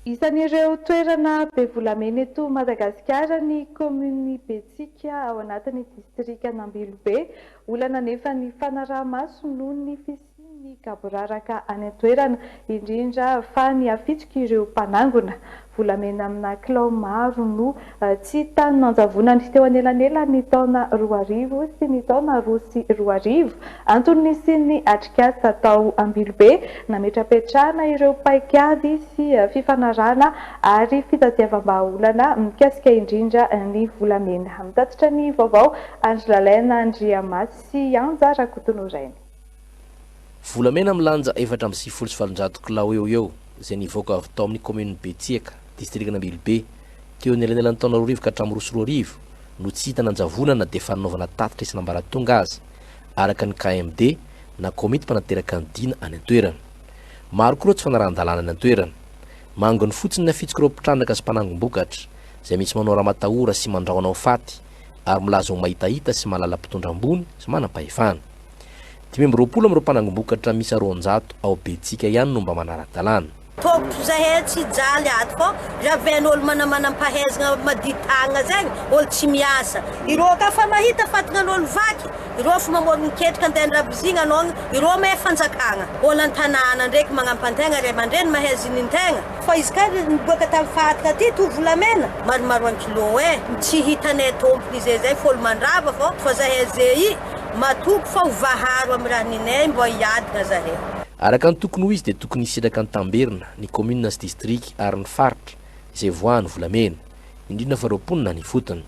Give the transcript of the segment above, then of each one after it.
Isan'ireo toerana be volamena eto Madagasikara ny komini Betsika ao anatin'ny distrik'Anambilobe. Olana nefa ny fanaraha-maso noho ny fisian'ny gaboraraka any an-toerana, indrindra fa ny afitsika ireo mpanangona. Volamena amina kilao maro no tsy tany nanjavonany teo anelanela ny taona 2000 sy ny taona 2012. Antony sy ny atrikasa tao Ambilobe, nametrapetrahana ireo paikady sy fifanarana ary fitadiavam-bahaolana mikasika indrindra ny volamena. Mitatitra ny vaovao Andrilalaina Andriamasy Anja Rakotonorainy. Volamena milanja 470 kilao eo izay nivoaka avy tao amin'ny komini Betsika, distrik'Anambilobe teo anelanelan'ny taona 2000 ka hatramin'ny 2012 no tsy hita nanjavonana dia fanaovana tatitra isan'ambaratonga azy araka ny KMD na komity mpanateraka ny dina any an-toerana. Maro koa tsy fanarahan-dalàna any an-toerana. Mangony fotsiny ny afitsika ireo mpitrandraka sy mpanangom-bokatra izay misy manao raha-matahora sy mandrahona ao faty ary milaza ho mahitahita sy mahalala mpitondra ambony sy manam-pahefana. 20 amin'ireo mpanangom-bokatra misy 200 ao Betsika ihany no mba manara-dalàna. Topotro zahay tsy jaly ato fô raven'olo manam-pahaizana maditagna zegny olo tsy miasa. Ireo ka fa mahita fatagnan'olo vaky, ireo fa mamôry miketrika andeha rabozigna anao, ireo mahay fanjakagna. Olo an-tanàna ndraiky magnampantena ray aman-dreny mahay zinintegna. Fa izy ka niboaka tamin'ny fataka ty to volamena maromaro an kilo tsy hitanay tompony zay folo mandrava fô fa zahay zay matoky fa hovaharo amin'ny raha ninay mbo hiadina zahay. Araka ny tokony ho izy dia tokony hisitraka ny tamberina ny komina sy distriky ary ny faritra izay voahany volamena, indrindra fa roponina ny fotony.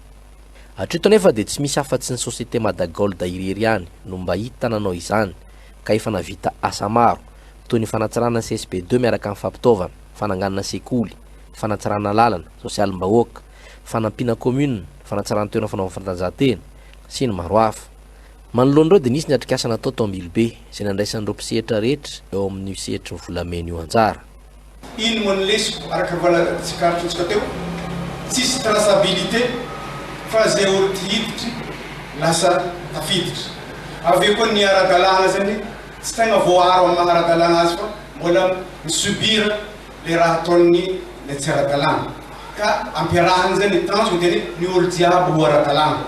Hatreto nefa dia tsy misy afa-tsy ny sosiete Madagold irery ihany no mba hita nanao izany ka efa navita asa maro toy ny fanatsarana CSP2 miaraka amin'ny fampitaovana, fananganana sekoly, fanatsarana lalana, sosialim-bahoaka, fanampiana komuna, fanatsarana toerana fanaovana fanatanjahantena sy ny maro hafa. Manoloana ireo dia nisy ny atrikasa natao tao Ambilobe izay nandraisan'ireo mpisehatra rehetra eo amin'ny sehatry ny volamena io anjara. Ino mo lesiko araka valatsikarotsika teo, tsisy traçabilité fa zay olo hiditra lasa tafiditra. Aveo koa ny ara-dalàna zany tsy tegna voaro amin'ny ara-dalàna azy fa mbola misubira le raha ataon'ny le tsy ara-dalàna. Ka ampiarahany zany tanjony dia ny olo jiaby ho ara-dalàna.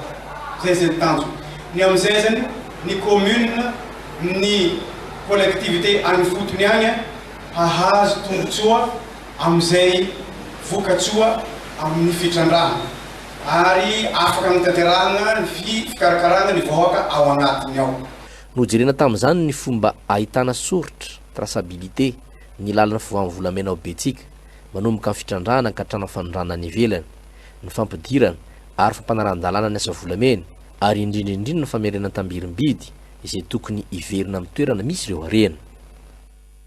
Zay zany tanjony. Ny amizay zany ny commune ny collectivité any fotony agny hahazo tombotsoa amizay vokatsoa amin'ny fitrandrahana ary afaka mitaterahana ny fikarakarana ny vahoaka ao agnatiny ao. Nojerena tamin'izany ny fomba ahitana soritra traçabilité ny lalana fivoahan'ny volamena ao Betsika manomboka amin'ny fitrandrahana ka hatrana fanondrana ny ivelany, ny fampidirana ary fampanarahan-dalàna ny asa volamena ary indrindra ny famerenana tambirim-bidy izay tokony hiverina amin'ny toerana misy ireo harena.